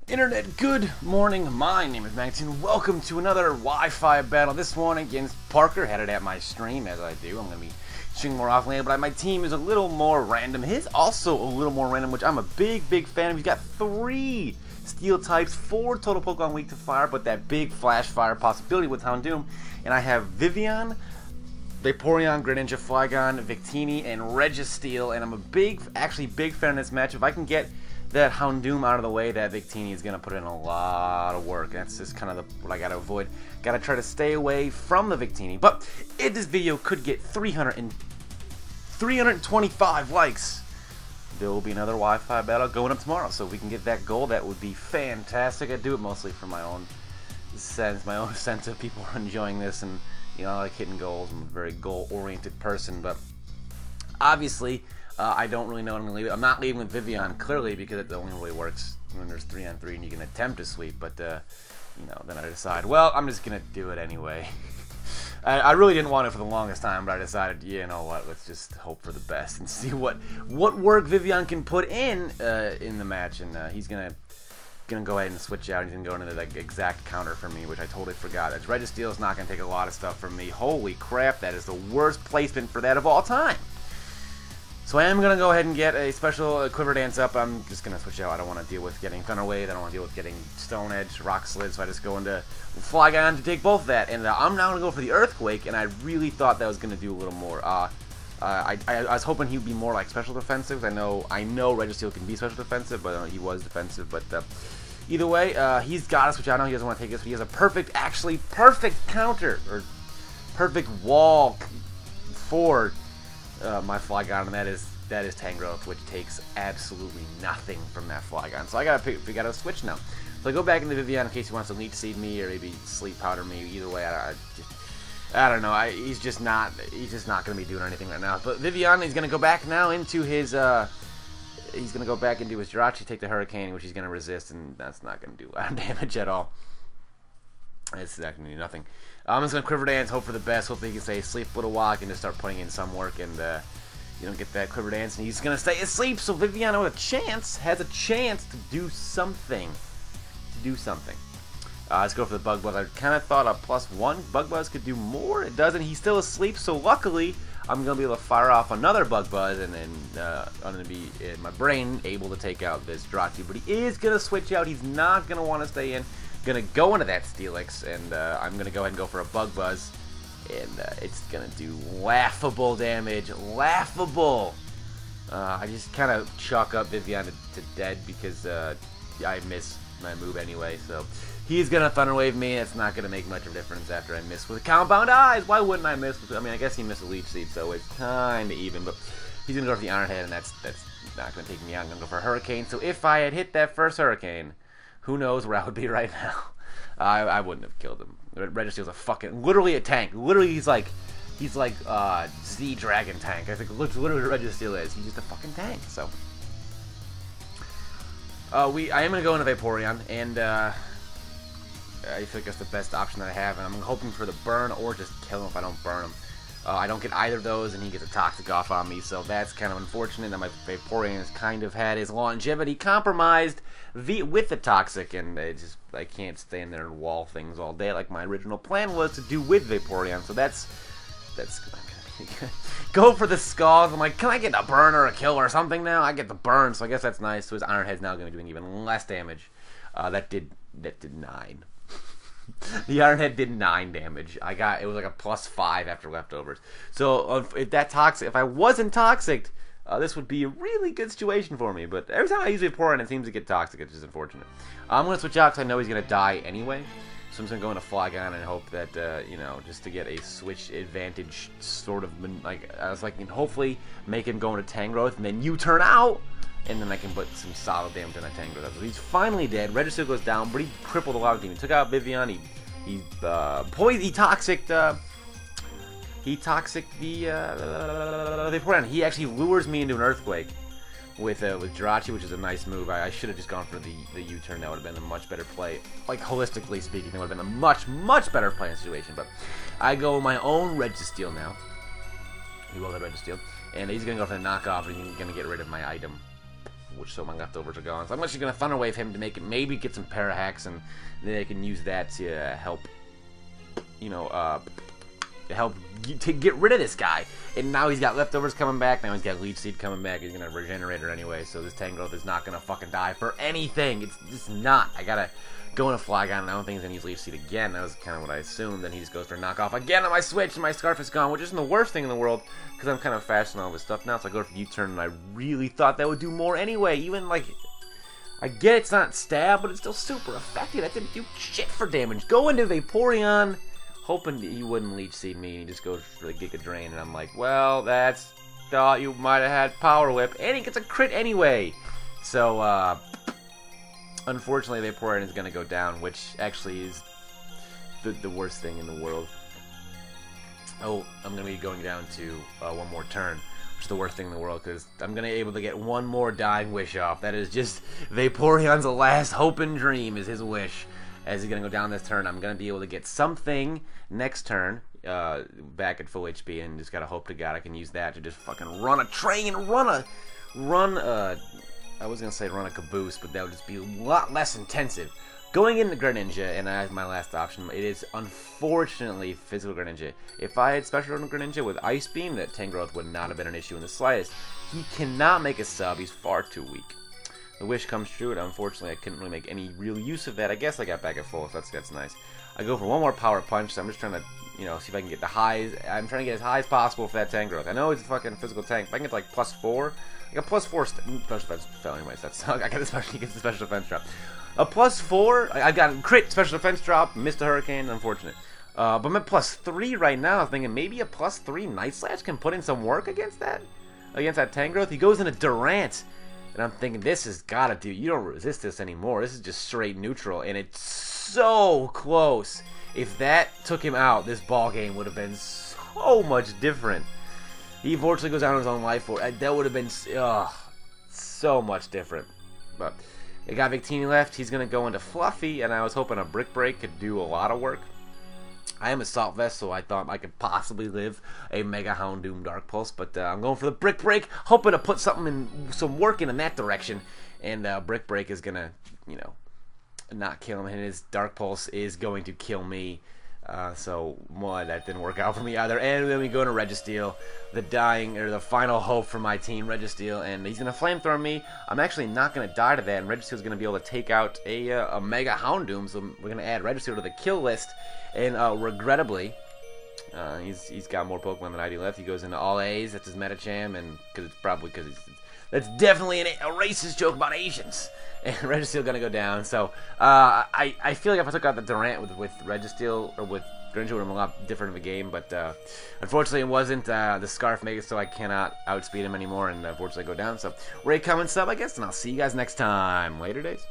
Internet, good morning. My name is Max and welcome to another Wi-Fi battle. This one against Parker, headed at my stream as I do. I'm going to be streaming more often, but my team is a little more random. His also a little more random, which I'm a big fan of. He's got 3 steel types, 4 total Pokemon weak to fire, but that big flash fire possibility with Houndoom. And I have Vivian, Vaporeon, Greninja, Flygon, Victini, and Registeel. And I'm actually big fan of this match. If I can get that Houndoom out of the way, that Victini is going to put in a lot of work. That's just kind of what I got to avoid. Got to try to stay away from the Victini. But if this video could get 325 likes, there will be another Wi-Fi battle going up tomorrow. So if we can get that goal, that would be fantastic. I do it mostly for my own sense of people enjoying this. And, you know, I like hitting goals. I'm a very goal-oriented person. But obviously, I don't really know what I'm going to leave. I'm not leaving with Vivian, clearly, because it only really works when there's 3-on-3 and you can attempt to sweep. But, you know, then I decide, well, I'm just going to do it anyway. I really didn't want it for the longest time, but I decided, you know what, let's just hope for the best and see what work Vivian can put in the match. And he's going to go ahead and switch out. He's going to go into the exact counter for me, which I totally forgot. Registeel is not going to take a lot of stuff from me. Holy crap, that is the worst placement for that of all time. So I am going to go ahead and get a special Quiver Dance up. I'm just going to switch out. I don't want to deal with getting Thunder Wave. I don't want to deal with getting Stone Edge, Rock Slid. So I just go into Flygon to take both of that. And I'm now going to go for the Earthquake. And I really thought that was going to do a little more. I was hoping he would be more like special defensive. I know Registeel can be special defensive, but he was defensive. But either way, he's got us, which I know he doesn't want to take this. But he has a perfect counter, or perfect wall for my Flygon, and that is Tangrowth, which takes absolutely nothing from that Flygon. So I gotta switch now. So I go back into Vivian in case he wants to Leech Seed me or maybe Sleep Powder me. Either way, I don't know. He's just not gonna be doing anything right now. But Vivian, he's gonna go back now into his Jirachi, take the Hurricane, which he's gonna resist, and that's not gonna do a lot of damage at all. It's not going to do nothing. I'm just going to Quiver Dance, hope for the best. Hopefully he can stay asleep for a little while. I can just start putting in some work and, you know, get that Quiver Dance. And he's going to stay asleep, so Vivian has a chance to do something. Let's go for the Bug Buzz. I kind of thought a +1 Bug Buzz could do more. It doesn't. He's still asleep, so luckily I'm going to be able to fire off another Bug Buzz, and then I'm going to be, in my brain, able to take out this Jirachi. But he is going to switch out. He's not going to want to stay in. Gonna go into that Steelix, and I'm gonna go ahead and go for a Bug Buzz, and it's gonna do laughable damage. Laughable. I just kind of chalk up Vivian to dead because I miss my move anyway. So he's gonna Thunder Wave me. It's not gonna make much of a difference after I miss with Compound Eyes. Why wouldn't I miss? I mean, I guess he missed a Leech Seed, so it's kind of even. But he's gonna go for the Iron Head, and that's not gonna take me out. I'm gonna go for a Hurricane. So if I had hit that first Hurricane, who knows where I would be right now. I wouldn't have killed him. Registeel's literally a tank. Literally, he's like Z Dragon tank. I think literally what Registeel is. He's just a fucking tank. So I am gonna go into Vaporeon, and I think that's the best option that I have. And I'm hoping for the burn or just kill him if I don't burn him. I don't get either of those, and he gets a Toxic off on me, so that's kind of unfortunate that my Vaporeon has kind of had his longevity compromised with the Toxic, and I can't stand there and wall things all day like my original plan was to do with Vaporeon, so that's go for the Scald. I'm like, can I get a burn or a kill or something now? I get the burn, so I guess that's nice. So his Iron Head's now going to be doing even less damage. That did 9. The Iron Head did 9 damage. It was like a +5 after leftovers. So if I wasn't toxic, this would be a really good situation for me. But every time I use Vaporeon, it seems to get toxic. It's just unfortunate. I'm going to switch out because I know he's going to die anyway. So I'm just going to go into Flygon and hope that, you know, just to get a switch advantage sort of, like, I was like, hopefully make him go into Tangrowth and then U-turn out. And then I can put some solid damage on that Tangrowth. So he's finally dead. Registeel goes down, but he crippled a lot of the team. He took out Vivian. He toxic the Vaporeon. He actually lures me into an Earthquake with Jirachi, which is a nice move. I should have just gone for the U-turn. That would have been a much better play. Like, holistically speaking, that would have been a much better playing situation. But I go my own Registeel now. He will have Registeel. And he's going to go for the knockoff, and he's going to get rid of my item. which so my leftovers are gone. So I'm actually going to Thunder Wave him to make it, maybe get some para hacks, and then they can use that to help, you know, to get rid of this guy. And now he's got leftovers coming back. Now he's got Leech Seed coming back. He's gonna regenerate her anyway. So this Tangrowth is not gonna fucking die for anything. It's just not. I gotta go in a Flygon. I don't think he's gonna use Leech Seed again. That was kind of what I assumed. Then he just goes for a knockoff again on my switch, and my Scarf is gone, which isn't the worst thing in the world because I'm kind of fast and all this stuff now. So I go for U-turn, and I really thought that would do more anyway. Even like, I get it's not stab, but it's still super effective. That didn't do shit for damage. Go into Vaporeon, hoping he wouldn't Leech Seed me, and he just goes for the Giga Drain, and I'm like, well, that's thought you might have had Power Whip, and he gets a crit anyway. So, unfortunately, Vaporeon is going to go down, which actually is the worst thing in the world. Oh, I'm going to be going down to one more turn, which is the worst thing in the world, because I'm going to be able to get one more Dying Wish off. That is just Vaporeon's last hope and dream is his wish. As he's going to go down this turn, I'm going to be able to get something next turn back at full HP, and just got to hope to God I can use that to just fucking run a train, I was going to say run a caboose, but that would just be a lot less intensive. Going into Greninja, and I have my last option, it is unfortunately Physical Greninja. If I had Special Greninja with Ice Beam, that Tangrowth would not have been an issue in the slightest. He cannot make a sub, he's far too weak. The wish comes true, and unfortunately I couldn't really make any real use of that. I guess I got back at full, so that's nice. I go for one more Power Punch, so I'm just trying to, you know, see if I can get the highs. I'm trying to get as high as possible for that Tangrowth. I know it's a fucking physical tank. If I can get like +4, I got +4 special defense fell anyways. That's I got the special defense drop. A +4. I got crit special defense drop. Missed a Hurricane. Unfortunate. But I'm at +3 right now. I'm thinking maybe a +3 Night Slash can put in some work against that Tangrowth. He goes into Durant. And I'm thinking, this has got to do. You don't resist this anymore. This is just straight neutral. And it's so close. If that took him out, this ball game would have been so much different. He unfortunately goes down on his own life force. That would have been so much different. But they got Victini left. He's going to go into Fluffy. And I was hoping a Brick Break could do a lot of work. I am a Salt Vest, so I thought I could possibly live a Mega Houndoom Dark Pulse, but I'm going for the Brick Break, hoping to put some work in that direction, and Brick Break is gonna, you know, not kill him, and his Dark Pulse is going to kill me. So that didn't work out for me either. And then we go to Registeel, the final hope for my team, Registeel, and he's gonna Flamethrower me. I'm actually not gonna die to that, and Registeel's gonna be able to take out a Mega Houndoom. So we're gonna add Registeel to the kill list, and regrettably, he's got more Pokemon than I do left. He goes into all A's. That's his Metacham, and that's definitely a racist joke about Asians. And Registeel gonna go down. So I feel like if I took out the Durant with Registeel or with Greninja, would have been a lot different of a game. But unfortunately, it wasn't. The Scarf makes it so I cannot outspeed him anymore, and unfortunately, I go down. So rate, comment, sub, I guess, and I'll see you guys next time. Later days.